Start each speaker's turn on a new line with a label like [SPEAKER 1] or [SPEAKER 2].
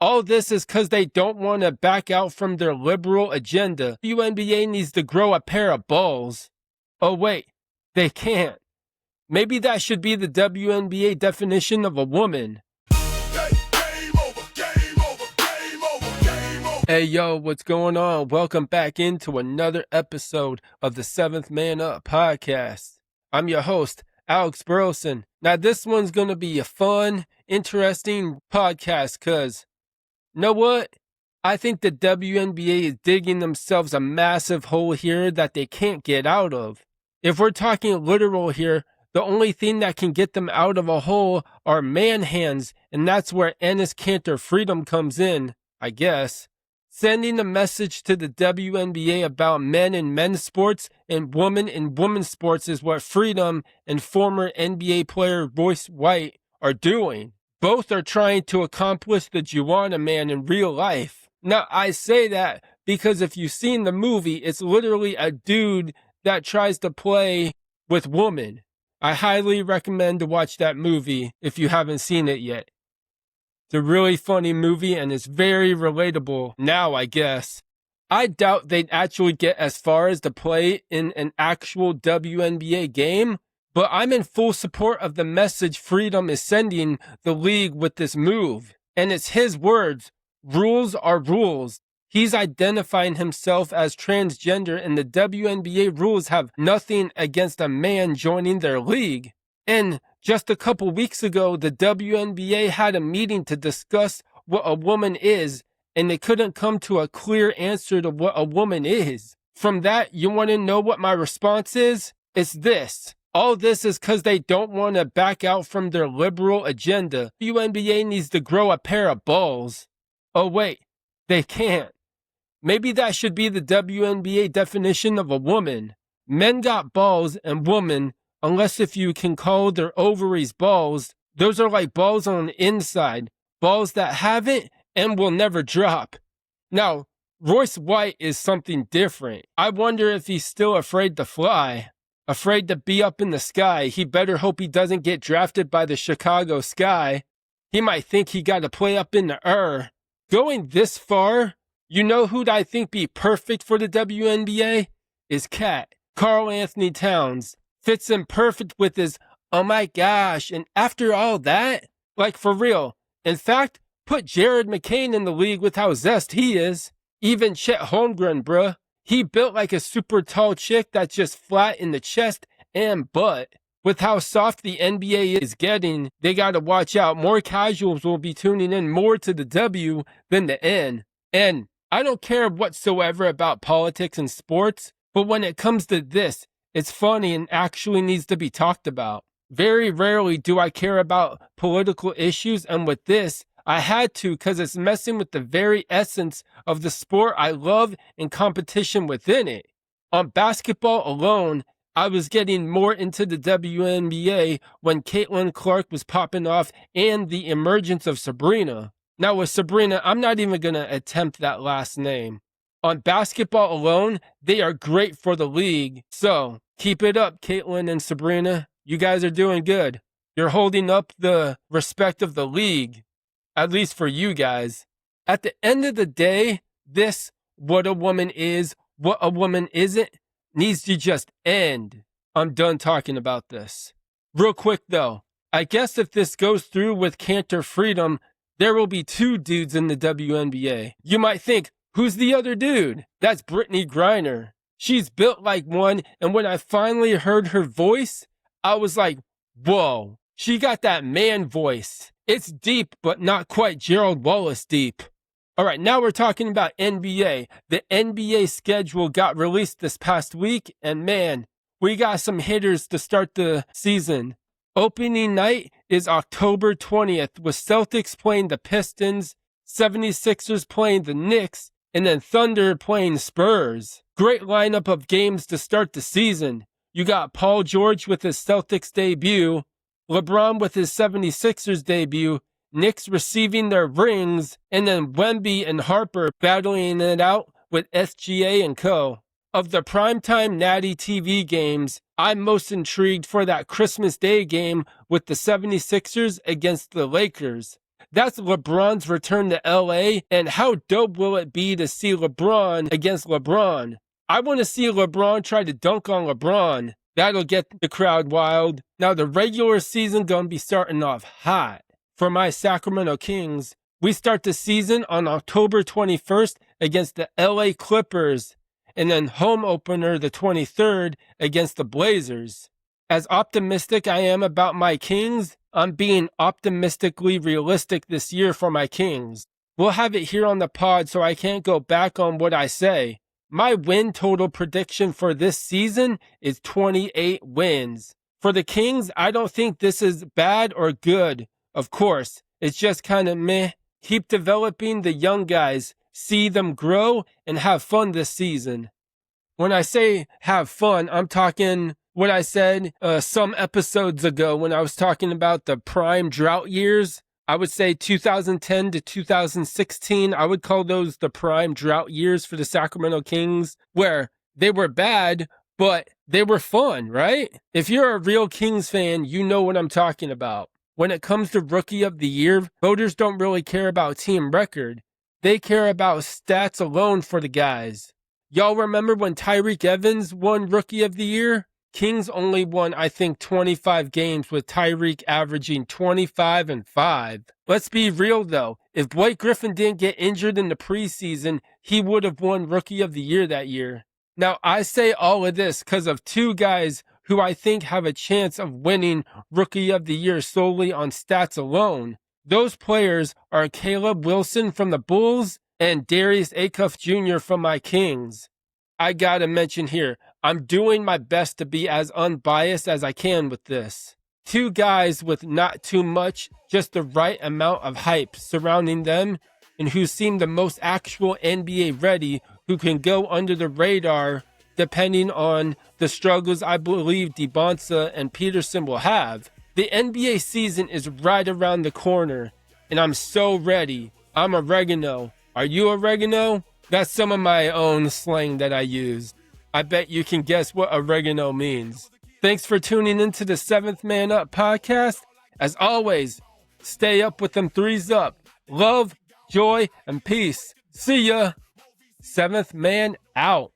[SPEAKER 1] All this is because they don't want to back out from their liberal agenda. WNBA needs to grow a pair of balls. Oh wait, they can't. Maybe that should be the WNBA definition of a woman. Hey yo, what's going on? Welcome back into another episode of the 7th Man Up podcast. I'm your host, Alex Burleson. Now this one's going to be a fun, interesting podcast because, you know what? I think the WNBA is digging themselves a massive hole here that they can't get out of. If we're talking literal here, the only thing that can get them out of a hole are man hands, and that's where Enes Kanter freedom comes in, I guess. Sending a message to the WNBA about men in men's sports and women in women's sports is what Freedom and former NBA player Royce White are doing. Both are trying to accomplish the Juwanna man in real life. Now, I say that because if you've seen the movie, it's literally a dude that tries to play with women. I highly recommend to watch that movie if you haven't seen it yet. It's a really funny movie and it's very relatable now, I guess. I doubt they'd actually get as far as to play in an actual WNBA game, but I'm in full support of the message Freedom is sending the league with this move. And it's his words, rules are rules. He's identifying himself as transgender and the WNBA rules have nothing against a man joining their league. And just a couple weeks ago, the WNBA had a meeting to discuss what a woman is, and they couldn't come to a clear answer to what a woman is. From that, you want to know what my response is? It's this. All this is because they don't want to back out from their liberal agenda. WNBA needs to grow a pair of balls. Oh wait, they can't. Maybe that should be the WNBA definition of a woman. Men got balls and women, unless if you can call their ovaries balls, those are like balls on the inside. Balls that haven't and will never drop. Now, Royce White is something different. I wonder if he's still afraid to fly. Afraid to be up in the sky. He better hope he doesn't get drafted by the Chicago Sky. He might think he got to play up in the air. Going this far, you know who'd I think be perfect for the WNBA? Is Cat. Karl Anthony Towns. Fits in perfect with his, oh my gosh, and after all that, like for real. In fact, put Jared McCain in the league with how zest he is. Even Chet Holmgren, bruh. He built like a super tall chick that's just flat in the chest and butt. With how soft the NBA is getting, they gotta watch out. More casuals will be tuning in more to the W than the N. And I don't care whatsoever about politics and sports, but when it comes to this, it's funny and actually needs to be talked about. Very rarely do I care about political issues, and with this, I had to because it's messing with the very essence of the sport I love and competition within it. On basketball alone, I was getting more into the WNBA when Caitlin Clark was popping off and the emergence of Sabrina. Now with Sabrina, I'm not even going to attempt that last name. On basketball alone, they are great for the league. So, keep it up, Caitlin and Sabrina. You guys are doing good. You're holding up the respect of the league. At least for you guys. At the end of the day, this, what a woman is, what a woman isn't, needs to just end. I'm done talking about this. Real quick though, I guess if this goes through with Kanter Freedom, there will be 2 dudes in the WNBA. You might think, who's the other dude? That's Brittany Griner. She's built like one, and when I finally heard her voice, I was like, whoa, she got that man voice. It's deep, but not quite Gerald Wallace deep. All right, now we're talking about NBA. The NBA schedule got released this past week, and man, we got some hitters to start the season. Opening night is October 20th, with Celtics playing the Pistons, 76ers playing the Knicks, and then Thunder playing Spurs. Great lineup of games to start the season. You got Paul George with his Celtics debut, LeBron with his 76ers debut, Knicks receiving their rings, and then Wemby and Harper battling it out with SGA and co. Of the primetime Natty TV games, I'm most intrigued for that Christmas Day game with the 76ers against the Lakers. That's LeBron's return to LA, and how dope will it be to see LeBron against LeBron? I want to see LeBron try to dunk on LeBron. That'll get the crowd wild. Now the regular season gonna be starting off hot. For my Sacramento Kings, we start the season on October 21st against the LA Clippers, and then home opener the 23rd against the Blazers. As optimistic I am about my Kings, I'm being optimistically realistic this year for my Kings. We'll have it here on the pod so I can't go back on what I say. My win total prediction for this season is 28 wins. For the Kings, I don't think this is bad or good. Of course, it's just kind of meh. Keep developing the young guys, see them grow, and have fun this season. When I say have fun, I'm talking what I said some episodes ago when I was talking about the prime drought years. I would say 2010 to 2016, I would call those the prime drought years for the Sacramento Kings, where they were bad, but they were fun, right? If you're a real Kings fan, you know what I'm talking about. When it comes to Rookie of the Year, voters don't really care about team record. They care about stats alone for the guys. Y'all remember when Tyreke Evans won Rookie of the Year? Kings only won, I think, 25 games with Tyreke averaging 25 and 5. Let's be real though. If Blake Griffin didn't get injured in the preseason, he would have won Rookie of the Year that year. Now, I say all of this because of two guys who I think have a chance of winning Rookie of the Year solely on stats alone. Those players are Caleb Wilson from the Bulls and Darius Acuff Jr. from my Kings. I gotta mention here, I'm doing my best to be as unbiased as I can with this. Two guys with not too much, just the right amount of hype surrounding them, and who seem the most actual NBA ready, who can go under the radar depending on the struggles I believe DeBonsa and Peterson will have. The NBA season is right around the corner, and I'm so ready. I'm oregano. Are you oregano? That's some of my own slang that I use. I bet you can guess what oregano means. Thanks for tuning into the 7th Man Up podcast. As always, stay up with them threes up. Love, joy, and peace. See ya. 7th Man out.